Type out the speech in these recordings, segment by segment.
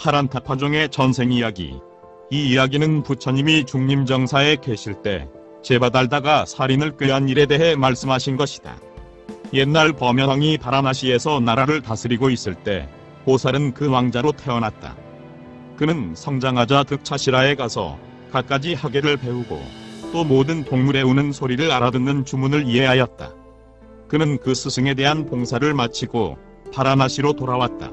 파란타파종의 전생 이야기. 이 이야기는 부처님이 중림정사에 계실 때 제바 달다가 살인을 꾀한 일에 대해 말씀하신 것이다. 옛날 범여왕이 바라나시에서 나라를 다스리고 있을 때 보살은 그 왕자로 태어났다. 그는 성장하자 득차시라에 가서 갖가지 학예를 배우고 또 모든 동물의 우는 소리를 알아듣는 주문을 이해하였다. 그는 그 스승에 대한 봉사를 마치고 바라나시로 돌아왔다.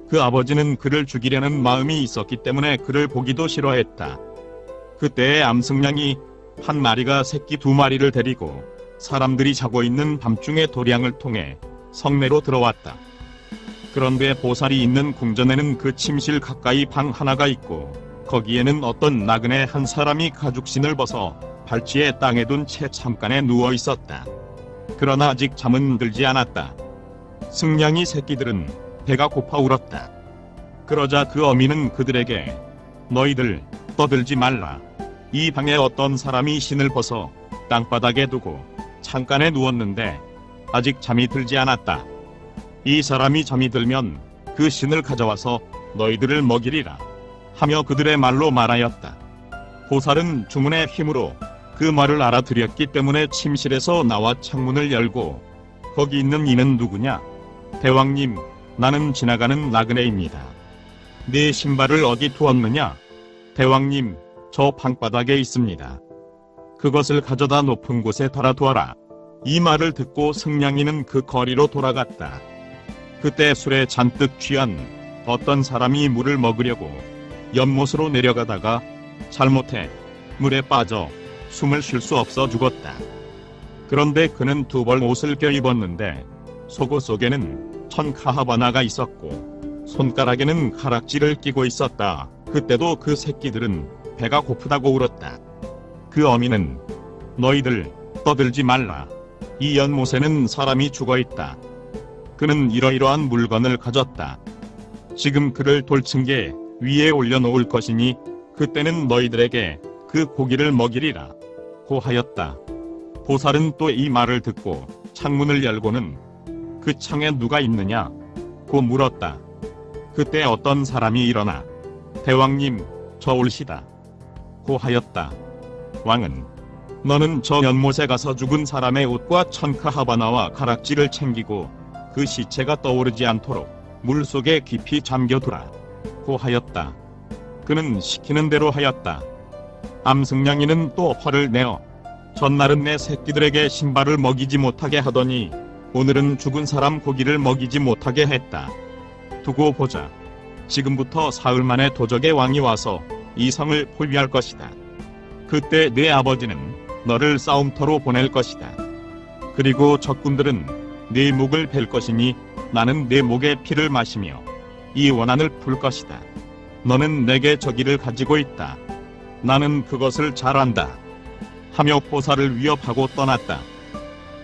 그 아버지는 그를 죽이려는 마음이 있었기 때문에 그를 보기도 싫어했다. 그때의 암승냥이 한 마리가 새끼 2마리를 데리고 사람들이 자고 있는 밤중에 도량을 통해 성내로 들어왔다. 그런데 보살이 있는 궁전에는 그 침실 가까이 방 하나가 있고 거기에는 어떤 나그네 한 사람이 가죽신을 벗어 발치에 땅에 둔 채 잠깐에 누워 있었다. 그러나 아직 잠은 들지 않았다. 승냥이 새끼들은 배가 고파 울었다. 그러자 그 어미는 그들에게 너희들 떠들지 말라. 이 방에 어떤 사람이 신을 벗어 땅바닥에 두고 창간에 누웠는데 아직 잠이 들지 않았다. 이 사람이 잠이 들면 그 신을 가져와서 너희들을 먹이리라 하며 그들의 말로 말하였다. 보살은 주문의 힘으로 그 말을 알아들였기 때문에 침실에서 나와 창문을 열고 거기 있는 이는 누구냐? 대왕님, 나는 지나가는 나그네입니다. 네 신발을 어디 두었느냐? 대왕님, 저 방바닥에 있습니다. 그것을 가져다 높은 곳에 달아두어라. 이 말을 듣고 승냥이는 그 거리로 돌아갔다. 그때 술에 잔뜩 취한 어떤 사람이 물을 먹으려고 연못으로 내려가다가 잘못해 물에 빠져 숨을 쉴 수 없어 죽었다. 그런데 그는 2벌 옷을 껴입었는데 속옷 속에는 천카하바나가 있었고 손가락에는 가락지를 끼고 있었다. 그때도 그 새끼들은 배가 고프다고 울었다. 그 어미는 너희들 떠들지 말라. 이 연못에는 사람이 죽어있다. 그는 이러이러한 물건을 가졌다. 지금 그를 돌층계 위에 올려놓을 것이니 그때는 너희들에게 그 고기를 먹이리라 고 하였다. 보살은 또 이 말을 듣고 창문을 열고는 그 창에 누가 있느냐 고 물었다. 그때 어떤 사람이 일어나 대왕님, 저 올시다 고 하였다. 왕은 너는 저 연못에 가서 죽은 사람의 옷과 천카하바나와 가락지를 챙기고 그 시체가 떠오르지 않도록 물속에 깊이 잠겨두라 고 하였다. 그는 시키는 대로 하였다. 암승냥이는 또 화를 내어 전날은 내 새끼들에게 신발을 먹이지 못하게 하더니 오늘은 죽은 사람 고기를 먹이지 못하게 했다. 두고 보자. 지금부터 사흘 만에 도적의 왕이 와서 이 성을 포위할 것이다. 그때 내 아버지는 너를 싸움터로 보낼 것이다. 그리고 적군들은 네 목을 벨 것이니 나는 네 목의 피를 마시며 이 원한을 풀 것이다. 너는 내게 저기를 가지고 있다. 나는 그것을 잘 안다. 하며 보살을 위협하고 떠났다.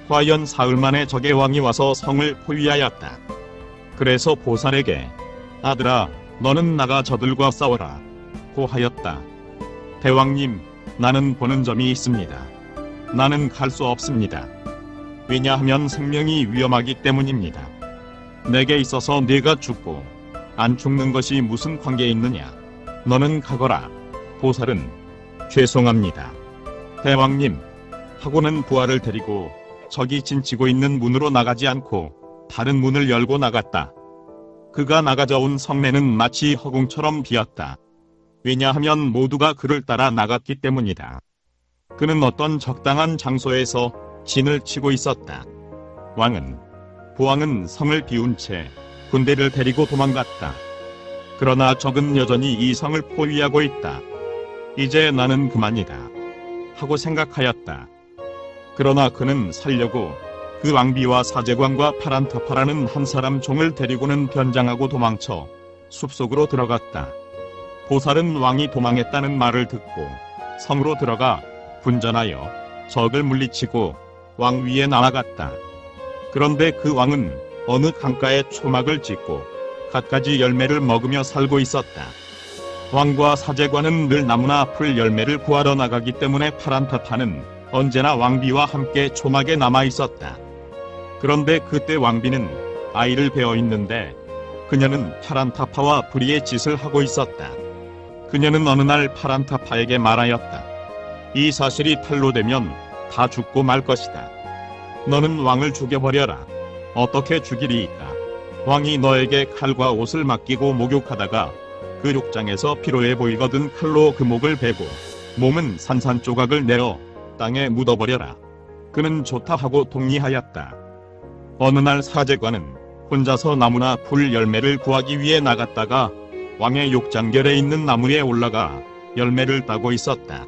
과연 사흘 만에 적의 왕이 와서 성을 포위하였다. 그래서 보살에게 아들아, 너는 나가 저들과 싸워라 고 하였다. 대왕님, 나는 보는 점이 있습니다. 나는 갈 수 없습니다. 왜냐하면 생명이 위험하기 때문입니다. 내게 있어서 네가 죽고 안 죽는 것이 무슨 관계 있느냐? 너는 가거라. 보살은 죄송합니다. 대왕님 하고는 부하를 데리고 적이 진치고 있는 문으로 나가지 않고 다른 문을 열고 나갔다. 그가 나가져 온 성내는 마치 허공처럼 비었다. 왜냐하면 모두가 그를 따라 나갔기 때문이다. 그는 어떤 적당한 장소에서 진을 치고 있었다. 보왕은 성을 비운 채 군대를 데리고 도망갔다. 그러나 적은 여전히 이 성을 포위하고 있다. 이제 나는 그만이다 하고 생각하였다. 그러나 그는 살려고 그 왕비와 사제관과 파란타파라는 한 사람 종을 데리고는 변장하고 도망쳐 숲속으로 들어갔다. 보살은 왕이 도망했다는 말을 듣고 성으로 들어가 군전하여 적을 물리치고 왕 위에 나아갔다. 그런데 그 왕은 어느 강가에 초막을 짓고 갖가지 열매를 먹으며 살고 있었다. 왕과 사제관은 늘 나무나 풀 열매를 구하러 나가기 때문에 파란타파는 언제나 왕비와 함께 초막에 남아 있었다. 그런데 그때 왕비는 아이를 베어 있는데 그녀는 파란타파와 불의의 짓을 하고 있었다. 그녀는 어느 날 파란타파에게 말하였다. 이 사실이 탄로되면 다 죽고 말 것이다. 너는 왕을 죽여버려라. 어떻게 죽이리이까? 왕이 너에게 칼과 옷을 맡기고 목욕하다가 그 욕장에서 피로해 보이거든 칼로 그 목을 베고 몸은 산산조각을 내어 땅에 묻어버려라. 그는 좋다 하고 동의하였다. 어느 날 사제관은 혼자서 나무나 풀 열매를 구하기 위해 나갔다가 왕의 욕장결에 있는 나무에 올라가 열매를 따고 있었다.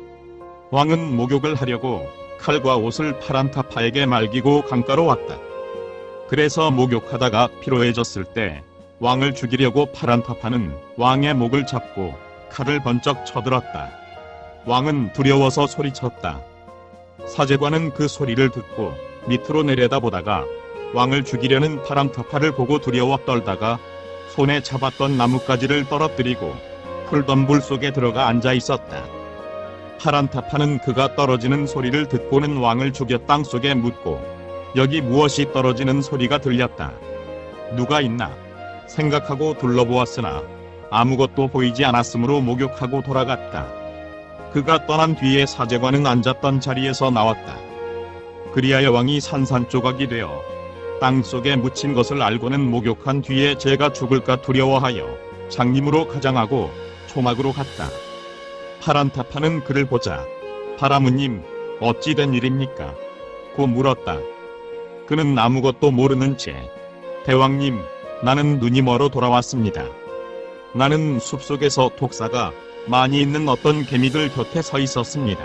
왕은 목욕을 하려고 칼과 옷을 파란타파에게 말기고 강가로 왔다. 그래서 목욕하다가 피로해졌을 때 왕을 죽이려고 파란타파는 왕의 목을 잡고 칼을 번쩍 쳐들었다. 왕은 두려워서 소리쳤다. 사제관은 그 소리를 듣고 밑으로 내려다보다가 왕을 죽이려는 파란타파를 보고 두려워 떨다가 손에 잡았던 나뭇가지를 떨어뜨리고 풀던 속에 들어가 앉아 있었다. 파란타파는 그가 떨어지는 소리를 듣고는 왕을 죽여 땅속에 묻고 여기 무엇이 떨어지는 소리가 들렸다. 누가 있나 생각하고 둘러보았으나 아무것도 보이지 않았으므로 목욕하고 돌아갔다. 그가 떠난 뒤에 사제관은 앉았던 자리에서 나왔다. 그리하여 왕이 산산조각이 되어 땅속에 묻힌 것을 알고는 목욕한 뒤에 제가 죽을까 두려워하여 장님으로 가장하고 초막으로 갔다. 파란타파는 그를 보자 바라무님 어찌 된 일입니까? 고 물었다. 그는 아무것도 모르는 채 대왕님 나는 눈이 멀어 돌아왔습니다. 나는 숲속에서 독사가 많이 있는 어떤 개미들 곁에 서 있었습니다.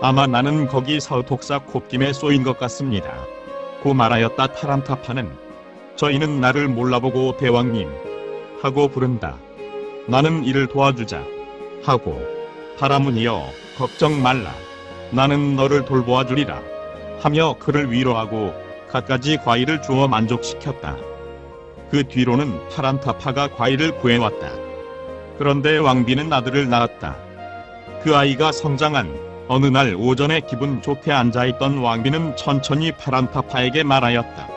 아마 나는 거기서 독사 콧김에 쏘인 것 같습니다. 고 말하였다. 파란타파는 저희는 나를 몰라보고 대왕님 하고 부른다. 나는 이를 도와주자 하고 바라무니여 걱정 말라. 나는 너를 돌보아 주리라 하며 그를 위로하고 갖가지 과일을 주어 만족시켰다. 그 뒤로는 파란타파가 과일을 구해왔다. 그런데 왕비는 아들을 낳았다. 그 아이가 성장한 어느 날 오전에 기분 좋게 앉아있던 왕비는 천천히 파란타파에게 말하였다.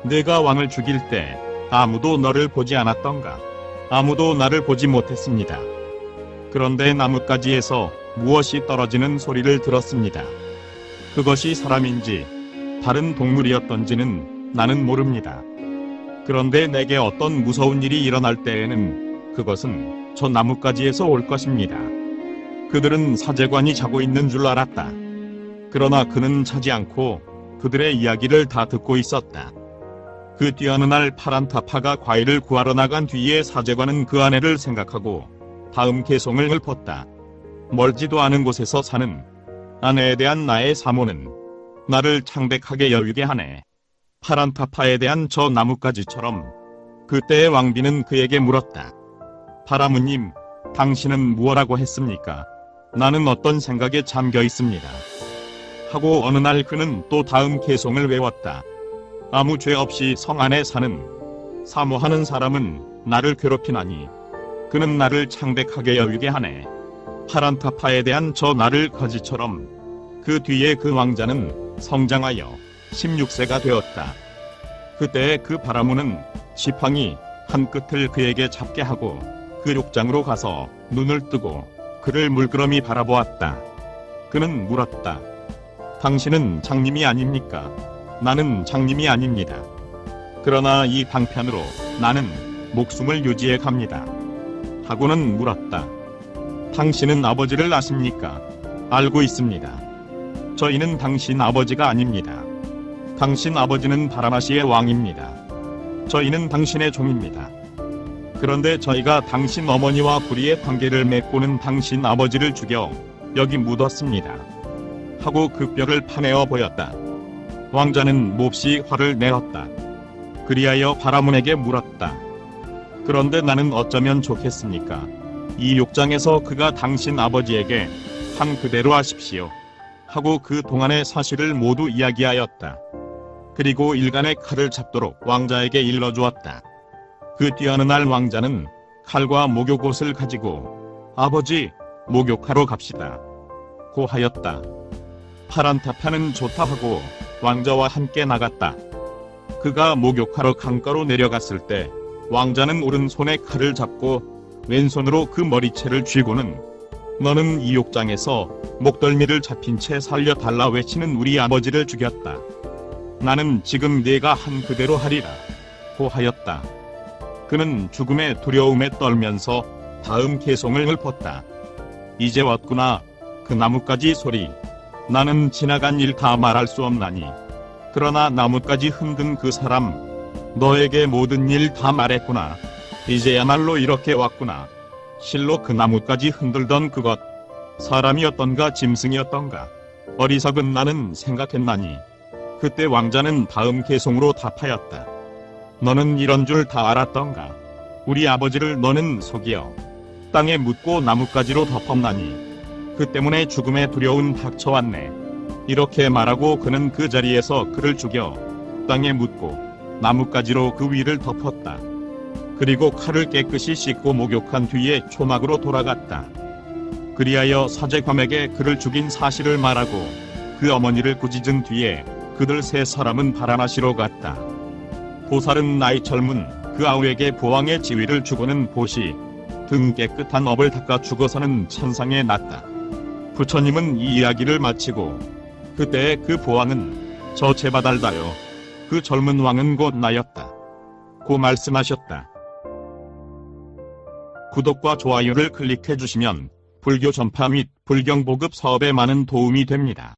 내가 왕을 죽일 때 아무도 너를 보지 않았던가? 아무도 나를 보지 못했습니다. 그런데 나뭇가지에서 무엇이 떨어지는 소리를 들었습니다. 그것이 사람인지 다른 동물이었던지는 나는 모릅니다. 그런데 내게 어떤 무서운 일이 일어날 때에는 그것은 저 나뭇가지에서 올 것입니다. 그들은 사제관이 자고 있는 줄 알았다. 그러나 그는 자지 않고 그들의 이야기를 다 듣고 있었다. 그 뒤 어느 날 파란타파가 과일을 구하러 나간 뒤에 사제관은 그 아내를 생각하고 다음 개송을 읊었다. 멀지도 않은 곳에서 사는 아내에 대한 나의 사모는 나를 창백하게 여유게 하네. 파란타파에 대한 저 나뭇가지처럼. 그때의 왕비는 그에게 물었다. 바라무님, 당신은 무엇라고 했습니까? 나는 어떤 생각에 잠겨 있습니다. 하고 어느 날 그는 또 다음 개송을 외웠다. 아무 죄 없이 성 안에 사는 사모하는 사람은 나를 괴롭히나니 그는 나를 창백하게 여유게 하네. 파란타파에 대한 저 나를 가지처럼. 그 뒤에 그 왕자는 성장하여 16세가 되었다. 그때 그 바라무는 지팡이 한 끝을 그에게 잡게 하고 그 욕장으로 가서 눈을 뜨고 그를 물끄러미 바라보았다. 그는 물었다. 당신은 장님이 아닙니까? 나는 장님이 아닙니다. 그러나 이 방편으로 나는 목숨을 유지해 갑니다. 하고는 물었다. 당신은 아버지를 아십니까? 알고 있습니다. 저희는 당신 아버지가 아닙니다. 당신 아버지는 바라마시의 왕입니다. 저희는 당신의 종입니다. 그런데 저희가 당신 어머니와 불의의 관계를 맺고는 당신 아버지를 죽여 여기 묻었습니다. 하고 그 뼈를 파내어 보였다. 왕자는 몹시 화를 내었다. 그리하여 바라문에게 물었다. 그런데 나는 어쩌면 좋겠습니까? 이 욕장에서 그가 당신 아버지에게 한 그대로 하십시오. 하고 그 동안의 사실을 모두 이야기하였다. 그리고 일간의 칼을 잡도록 왕자에게 일러주었다. 그 뒤 어느 날 왕자는 칼과 목욕옷을 가지고 아버지, 목욕하러 갑시다. 고 하였다. 파란타파는 좋다 하고 왕자와 함께 나갔다. 그가 목욕하러 강가로 내려갔을 때 왕자는 오른손에 칼을 잡고 왼손으로 그 머리채를 쥐고는 너는 이 욕장에서 목덜미를 잡힌 채 살려달라 외치는 우리 아버지를 죽였다. 나는 지금 네가 한 그대로 하리라 고 하였다. 그는 죽음의 두려움에 떨면서 다음 개송을 읊었다. 이제 왔구나 그 나뭇가지 소리. 나는 지나간 일 다 말할 수 없나니 그러나 나뭇가지 흔든 그 사람 너에게 모든 일 다 말했구나. 이제야말로 이렇게 왔구나. 실로 그 나뭇가지 흔들던 그것 사람이었던가 짐승이었던가. 어리석은 나는 생각했나니 그때 왕자는 다음 개송으로 답하였다. 너는 이런 줄 다 알았던가. 우리 아버지를 너는 속여 땅에 묻고 나뭇가지로 덮었나니 그 때문에 죽음의 두려움 닥쳐왔네. 이렇게 말하고 그는 그 자리에서 그를 죽여 땅에 묻고 나뭇가지로 그 위를 덮었다. 그리고 칼을 깨끗이 씻고 목욕한 뒤에 초막으로 돌아갔다. 그리하여 사제감에게 그를 죽인 사실을 말하고 그 어머니를 꾸짖은 뒤에 그들 세 사람은 바라나시로 갔다. 보살은 나이 젊은 그 아우에게 보왕의 지위를 주고는 보시 등 깨끗한 업을 닦아 죽어서는 천상에 났다. 부처님은 이 이야기를 마치고 그때 그 보왕은 저 제바달다요 그 젊은 왕은 곧 나였다 고 말씀하셨다. 구독과 좋아요를 클릭해 주시면 불교 전파 및 불경 보급 사업에 많은 도움이 됩니다.